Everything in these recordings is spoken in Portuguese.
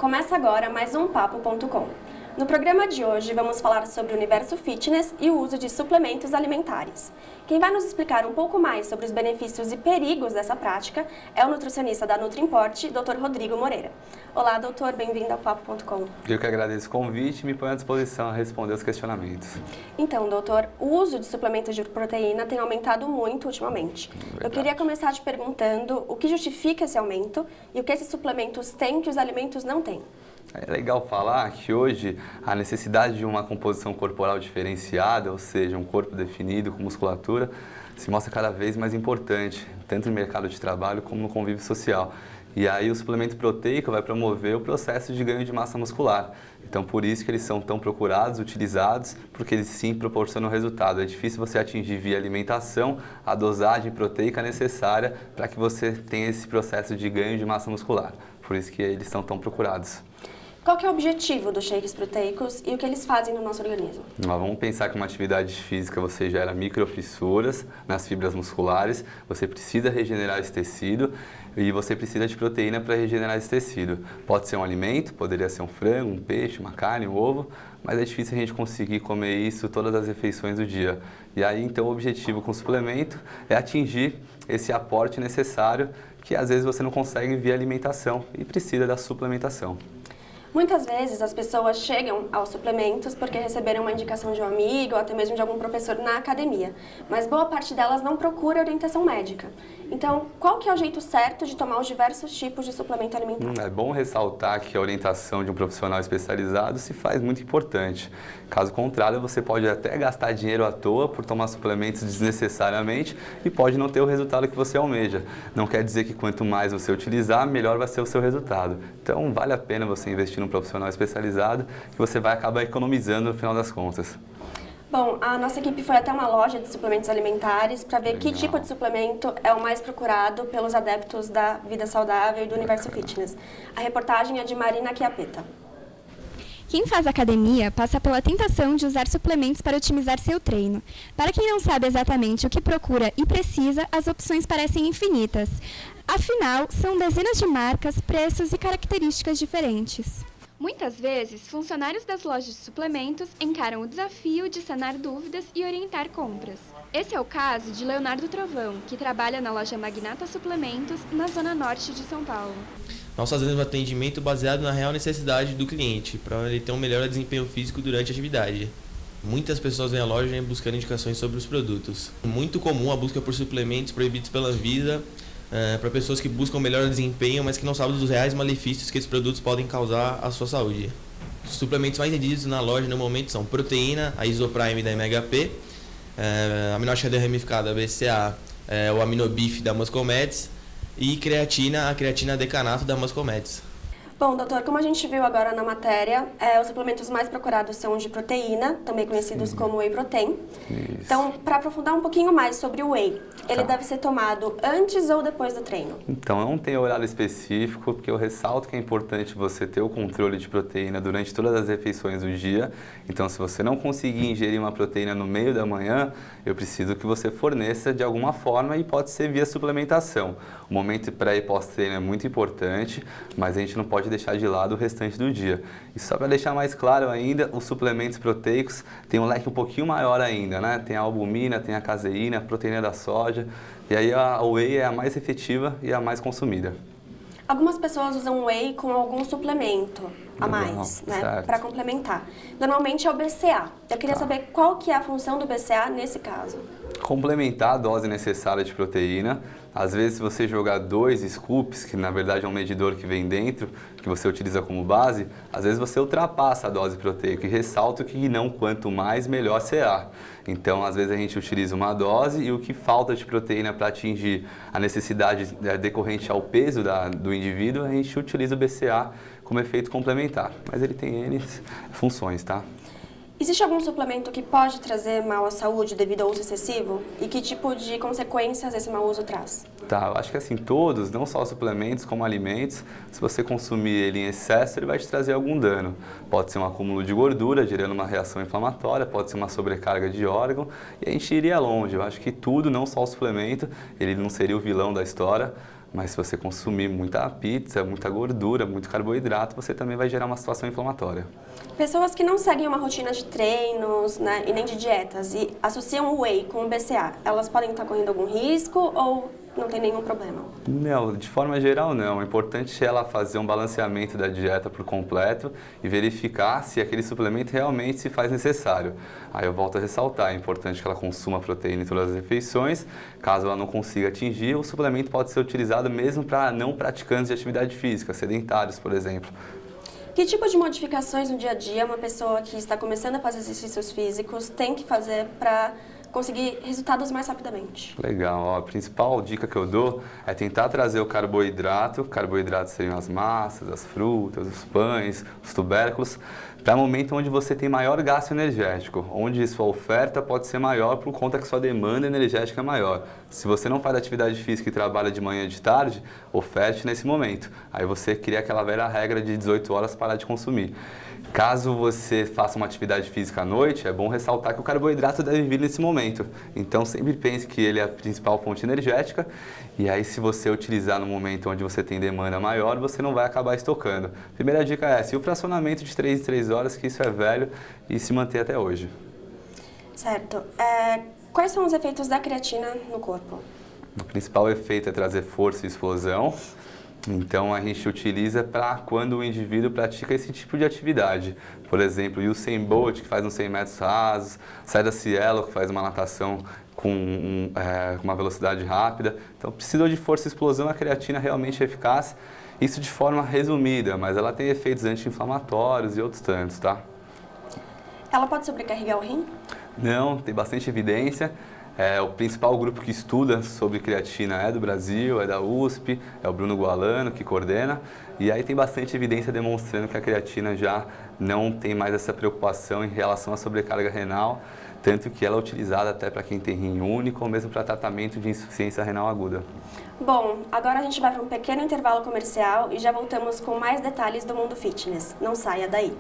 Começa agora mais um Papo.com. No programa de hoje vamos falar sobre o universo fitness e o uso de suplementos alimentares. Quem vai nos explicar um pouco mais sobre os benefícios e perigos dessa prática é o nutricionista da Nutrimport, Dr. Rodrigo Moreira. Olá, doutor, bem-vindo ao Papo.com. Eu que agradeço o convite e me ponho à disposição a responder os questionamentos. Então, doutor, o uso de suplementos de proteína tem aumentado muito ultimamente. Verdade. Eu queria começar te perguntando o que justifica esse aumento e o que esses suplementos têm que os alimentos não têm. É legal falar que hoje a necessidade de uma composição corporal diferenciada, ou seja, um corpo definido com musculatura, se mostra cada vez mais importante, tanto no mercado de trabalho como no convívio social. E aí o suplemento proteico vai promover o processo de ganho de massa muscular. Então por isso que eles são tão procurados, utilizados, porque eles sim proporcionam resultado. É difícil você atingir via alimentação a dosagem proteica necessária para que você tenha esse processo de ganho de massa muscular. Por isso que eles são tão procurados. Qual que é o objetivo dos shakes proteicos e o que eles fazem no nosso organismo? Vamos pensar que uma atividade física você gera microfissuras nas fibras musculares, você precisa regenerar esse tecido e você precisa de proteína para regenerar esse tecido. Pode ser um alimento, poderia ser um frango, um peixe, uma carne, um ovo, mas é difícil a gente conseguir comer isso todas as refeições do dia. E aí então o objetivo com o suplemento é atingir esse aporte necessário que às vezes você não consegue via alimentação e precisa da suplementação. Muitas vezes as pessoas chegam aos suplementos porque receberam uma indicação de um amigo ou até mesmo de algum professor na academia, mas boa parte delas não procura orientação médica. Então, qual que é o jeito certo de tomar os diversos tipos de suplemento alimentar? É bom ressaltar que a orientação de um profissional especializado se faz muito importante. Caso contrário, você pode até gastar dinheiro à toa por tomar suplementos desnecessariamente e pode não ter o resultado que você almeja. Não quer dizer que quanto mais você utilizar, melhor vai ser o seu resultado. Então, vale a pena você investir num profissional especializado que você vai acabar economizando no final das contas. Bom, a nossa equipe foi até uma loja de suplementos alimentares para ver que tipo de suplemento é o mais procurado pelos adeptos da vida saudável e do universo fitness. A reportagem é de Marina Chiappetta. Quem faz academia passa pela tentação de usar suplementos para otimizar seu treino. Para quem não sabe exatamente o que procura e precisa, as opções parecem infinitas. Afinal, são dezenas de marcas, preços e características diferentes. Muitas vezes, funcionários das lojas de suplementos encaram o desafio de sanar dúvidas e orientar compras. Esse é o caso de Leonardo Trovão, que trabalha na loja Magnata Suplementos, na zona norte de São Paulo. Nós fazemos um atendimento baseado na real necessidade do cliente, para ele ter um melhor desempenho físico durante a atividade. Muitas pessoas vêm à loja buscando indicações sobre os produtos. É muito comum a busca por suplementos proibidos pela Anvisa, para pessoas que buscam melhor desempenho, mas que não sabem dos reais malefícios que esses produtos podem causar à sua saúde. Os suplementos mais vendidos na loja no momento são proteína, a Isoprime da MHP, aminoácido ramificado, a BCA, o Aminobif da Muscomeds e creatina, a creatina decanato da Muscomeds. Bom, doutor, como a gente viu agora na matéria, os suplementos mais procurados são os de proteína, também conhecidos como Whey Protein. Isso. Então, para aprofundar um pouquinho mais sobre o Whey, ele deve ser tomado antes ou depois do treino? Então, não tem horário específico, porque eu ressalto que é importante você ter o controle de proteína durante todas as refeições do dia. Então, se você não conseguir ingerir uma proteína no meio da manhã, eu preciso que você forneça de alguma forma e pode ser via suplementação. O momento pré e pós-treino é muito importante, mas a gente não pode deixar de lado o restante do dia. E só para deixar mais claro ainda, os suplementos proteicos têm um leque um pouquinho maior ainda, né? Tem a albumina, tem a caseína, a proteína da soja, e aí a Whey é a mais efetiva e a mais consumida. Algumas pessoas usam Whey com algum suplemento a mais, né, para complementar. Normalmente é o BCA. Eu queria saber qual que é a função do BCA nesse caso. Complementar a dose necessária de proteína. Às vezes, se você jogar 2 scoops, que na verdade é um medidor que vem dentro, que você utiliza como base, às vezes você ultrapassa a dose proteica. E ressalto que não quanto mais, melhor será. Então, às vezes a gente utiliza uma dose e o que falta de proteína para atingir a necessidade decorrente ao peso do indivíduo, a gente utiliza o BCA como efeito complementar. Mas ele tem N funções, tá? Existe algum suplemento que pode trazer mal à saúde devido ao uso excessivo? E que tipo de consequências esse mau uso traz? Tá, eu acho que assim, todos, não só suplementos como alimentos, se você consumir ele em excesso, ele vai te trazer algum dano. Pode ser um acúmulo de gordura, gerando uma reação inflamatória, pode ser uma sobrecarga de órgão, e a gente iria longe. Eu acho que tudo, não só o suplemento, ele não seria o vilão da história, Mas se você consumir muita pizza, muita gordura, muito carboidrato, você também vai gerar uma situação inflamatória. Pessoas que não seguem uma rotina de treinos, né, e nem de dietas e associam o whey com o BCA, elas podem estar correndo algum risco ou não tem nenhum problema? Não, de forma geral não. O importante é ela fazer um balanceamento da dieta por completo e verificar se aquele suplemento realmente se faz necessário. Aí eu volto a ressaltar, é importante que ela consuma proteína em todas as refeições. Caso ela não consiga atingir, o suplemento pode ser utilizado mesmo para não praticantes de atividade física, sedentários, por exemplo. Que tipo de modificações no dia a dia uma pessoa que está começando a fazer exercícios físicos tem que fazer para conseguir resultados mais rapidamente? Legal, ó, a principal dica que eu dou é tentar trazer o carboidrato. Carboidratos seriam as massas, as frutas, os pães, os tubérculos, para o momento onde você tem maior gasto energético, onde sua oferta pode ser maior por conta que sua demanda energética é maior. Se você não faz atividade física e trabalha de manhã e de tarde, oferte nesse momento. Aí você cria aquela velha regra de 18 horas parar de consumir. Caso você faça uma atividade física à noite, é bom ressaltar que o carboidrato deve vir nesse momento. Então sempre pense que ele é a principal fonte energética e aí se você utilizar no momento onde você tem demanda maior, você não vai acabar estocando. Primeira dica é essa, e o fracionamento de 3 em 3 horas, que isso é velho e se mantém até hoje. Certo. Quais são os efeitos da creatina no corpo? O principal efeito é trazer força e explosão. Então a gente utiliza para quando o indivíduo pratica esse tipo de atividade. Por exemplo, o Usain Bolt, que faz uns 100 metros rasos, Sarah Cielo, que faz uma natação com uma velocidade rápida. Então precisou de força e explosão, a creatina realmente é eficaz. Isso de forma resumida, mas ela tem efeitos anti-inflamatórios e outros tantos, tá? Ela pode sobrecarregar o rim? Não, tem bastante evidência. O principal grupo que estuda sobre creatina é do Brasil, é da USP, é o Bruno Gualano que coordena. E aí tem bastante evidência demonstrando que a creatina já não tem mais essa preocupação em relação à sobrecarga renal, tanto que ela é utilizada até para quem tem rim único ou mesmo para tratamento de insuficiência renal aguda. Bom, agora a gente vai para um pequeno intervalo comercial e já voltamos com mais detalhes do mundo fitness. Não saia daí!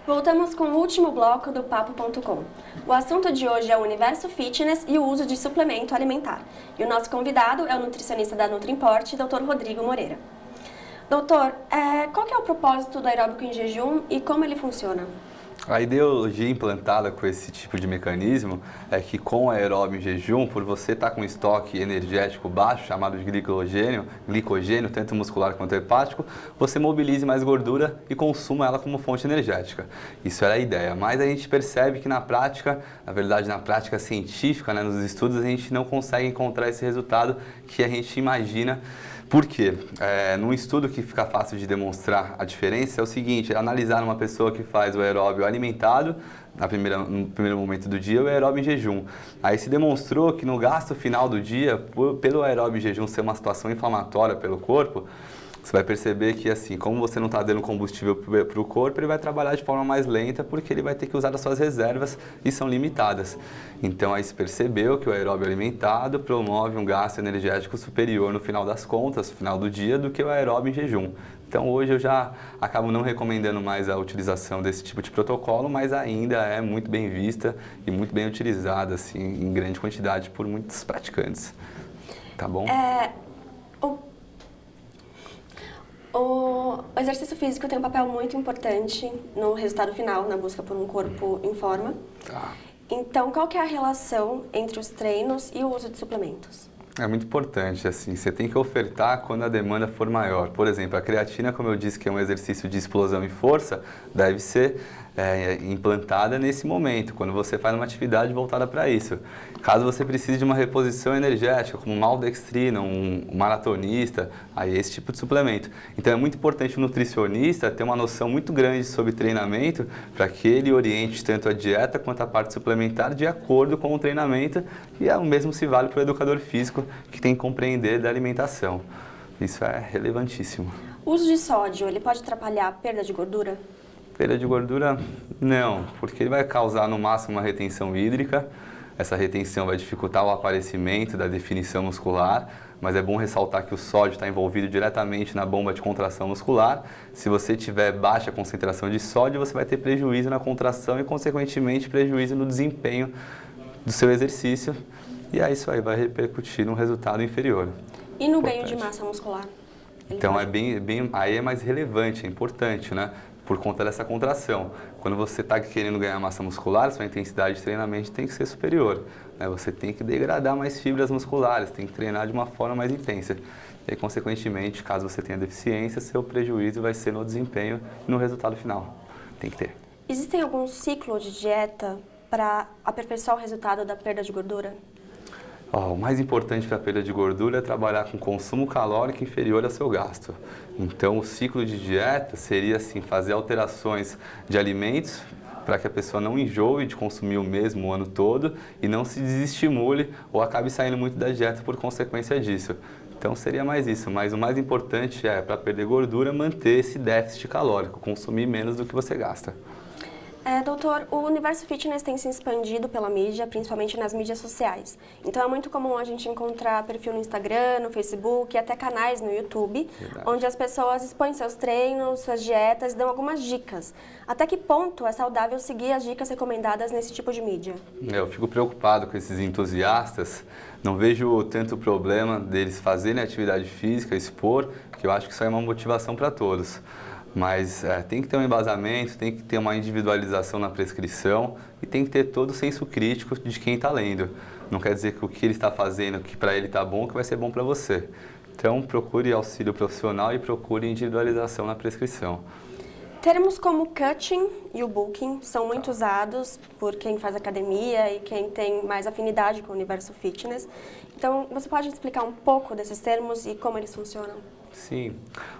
Voltamos com o último bloco do Papo.com. O assunto de hoje é o universo fitness e o uso de suplemento alimentar. E o nosso convidado é o nutricionista da Nutrimport, Dr. Rodrigo Moreira. Doutor, qual que é o propósito do aeróbico em jejum e como ele funciona? A ideologia implantada com esse tipo de mecanismo é que com o aeróbio em jejum, por você estar com um estoque energético baixo, chamado de glicogênio, tanto muscular quanto hepático, você mobilize mais gordura e consuma ela como fonte energética. Isso era a ideia, mas a gente percebe que na prática, na verdade na prática científica, nos estudos, a gente não consegue encontrar esse resultado que a gente imagina. Por quê? Num estudo que fica fácil de demonstrar a diferença é o seguinte, é analisar uma pessoa que faz o aeróbio alimentado no primeiro momento do dia e o aeróbio em jejum. Aí se demonstrou que no gasto final do dia, pelo aeróbio em jejum ser uma situação inflamatória pelo corpo, você vai perceber que, assim, como você não está dando combustível para o corpo, ele vai trabalhar de forma mais lenta porque ele vai ter que usar as suas reservas e são limitadas. Então, aí se percebeu que o aeróbio alimentado promove um gasto energético superior no final das contas, no final do dia, do que o aeróbio em jejum. Então, hoje eu já acabo não recomendando mais a utilização desse tipo de protocolo, mas ainda é muito bem vista e muito bem utilizada, assim, em grande quantidade por muitos praticantes. Tá bom? O exercício físico tem um papel muito importante no resultado final, na busca por um corpo em forma. Tá. Então, qual que é a relação entre os treinos e o uso de suplementos? É muito importante, assim, você tem que ofertar quando a demanda for maior. Por exemplo, a creatina, como eu disse que é um exercício de explosão e força, deve ser implantada nesse momento, quando você faz uma atividade voltada para isso. Caso você precise de uma reposição energética, como um maltodextrina, um maratonista, aí esse tipo de suplemento. Então é muito importante o nutricionista ter uma noção muito grande sobre treinamento para que ele oriente tanto a dieta quanto a parte suplementar de acordo com o treinamento, e o mesmo se vale para o educador físico que tem que compreender da alimentação. Isso é relevantíssimo. O uso de sódio, ele pode atrapalhar a perda de gordura? Perda de gordura, não, porque ele vai causar no máximo uma retenção hídrica, essa retenção vai dificultar o aparecimento da definição muscular, mas é bom ressaltar que o sódio está envolvido diretamente na bomba de contração muscular. Se você tiver baixa concentração de sódio, você vai ter prejuízo na contração e, consequentemente, prejuízo no desempenho do seu exercício. E aí isso aí vai repercutir num resultado inferior. E no ganho de massa muscular? Então aí é mais relevante, é importante, né? Por conta dessa contração. Quando você está querendo ganhar massa muscular, sua intensidade de treinamento tem que ser superior, né? Você tem que degradar mais fibras musculares, tem que treinar de uma forma mais intensa. E aí, consequentemente, caso você tenha deficiência, seu prejuízo vai ser no desempenho e no resultado final. Tem que ter. Existem algum ciclo de dieta para aperfeiçoar o resultado da perda de gordura? O mais importante para a perda de gordura é trabalhar com consumo calórico inferior ao seu gasto. Então, o ciclo de dieta seria assim, fazer alterações de alimentos para que a pessoa não enjoe de consumir o mesmo o ano todo e não se desestimule ou acabe saindo muito da dieta por consequência disso. Então, seria mais isso, mas o mais importante é, para perder gordura, manter esse déficit calórico, consumir menos do que você gasta. Doutor, o universo fitness tem se expandido pela mídia, principalmente nas mídias sociais. Então é muito comum a gente encontrar perfil no Instagram, no Facebook e até canais no YouTube, onde as pessoas expõem seus treinos, suas dietas e dão algumas dicas. Até que ponto é saudável seguir as dicas recomendadas nesse tipo de mídia? Eu fico preocupado com esses entusiastas, não vejo tanto problema deles fazerem atividade física, expor, que eu acho que isso é uma motivação para todos. Mas tem que ter um embasamento, tem que ter uma individualização na prescrição e tem que ter todo o senso crítico de quem está lendo. Não quer dizer que o que ele está fazendo, que para ele está bom, que vai ser bom para você. Então, procure auxílio profissional e procure individualização na prescrição. Termos como cutting e o bulking são muito usados por quem faz academia e quem tem mais afinidade com o universo fitness. Então, você pode explicar um pouco desses termos e como eles funcionam? Sim.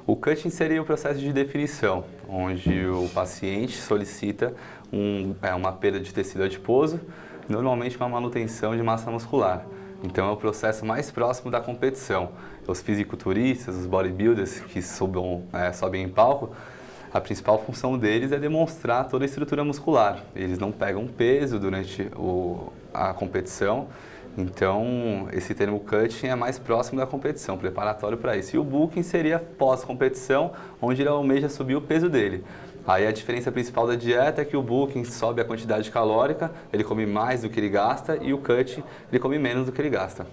O cutting seria o processo de definição, onde o paciente solicita uma perda de tecido adiposo, normalmente uma manutenção de massa muscular. Então, é o processo mais próximo da competição. Os fisiculturistas, os bodybuilders que sobem em palco, a principal função deles é demonstrar toda a estrutura muscular. Eles não pegam peso durante a competição. Então, esse termo cutting é mais próximo da competição, preparatório para isso. E o bulking seria pós-competição, onde ele almeja subir o peso dele. Aí a diferença principal da dieta é que o bulking sobe a quantidade calórica, ele come mais do que ele gasta, e o cutting, ele come menos do que ele gasta.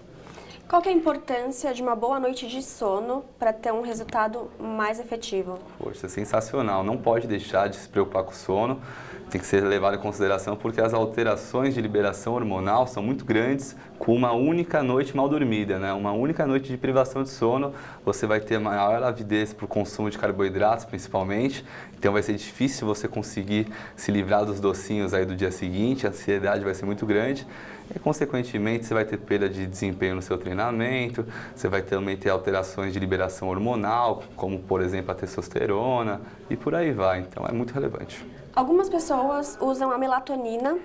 Qual que é a importância de uma boa noite de sono para ter um resultado mais efetivo? Poxa, sensacional. Não pode deixar de se preocupar com o sono. Tem que ser levado em consideração porque as alterações de liberação hormonal são muito grandes com uma única noite mal dormida, né? Uma única noite de privação de sono, você vai ter maior avidez para o consumo de carboidratos, principalmente. Então vai ser difícil você conseguir se livrar dos docinhos aí do dia seguinte, a ansiedade vai ser muito grande. E, consequentemente, você vai ter perda de desempenho no seu treinamento, você vai também ter alterações de liberação hormonal, como, por exemplo, a testosterona, e por aí vai. Então, é muito relevante. Algumas pessoas usam a melatonina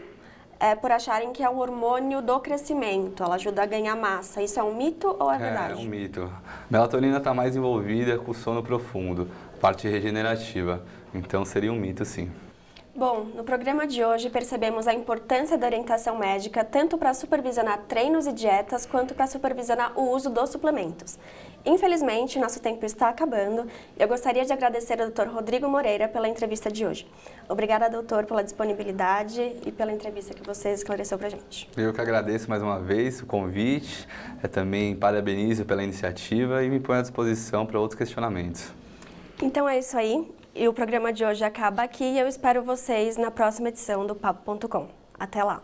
por acharem que é o hormônio do crescimento, ela ajuda a ganhar massa. Isso é um mito ou é verdade? É um mito. A melatonina está mais envolvida com o sono profundo, parte regenerativa. Então, seria um mito, sim. Bom, no programa de hoje percebemos a importância da orientação médica tanto para supervisionar treinos e dietas quanto para supervisionar o uso dos suplementos. Infelizmente, nosso tempo está acabando e eu gostaria de agradecer ao Dr. Rodrigo Moreira pela entrevista de hoje. Obrigada, doutor, pela disponibilidade e pela entrevista que você esclareceu para a gente. Eu que agradeço mais uma vez o convite, também parabenizo pela iniciativa e me ponho à disposição para outros questionamentos. Então é isso aí. E o programa de hoje acaba aqui e eu espero vocês na próxima edição do Papo.com. Até lá!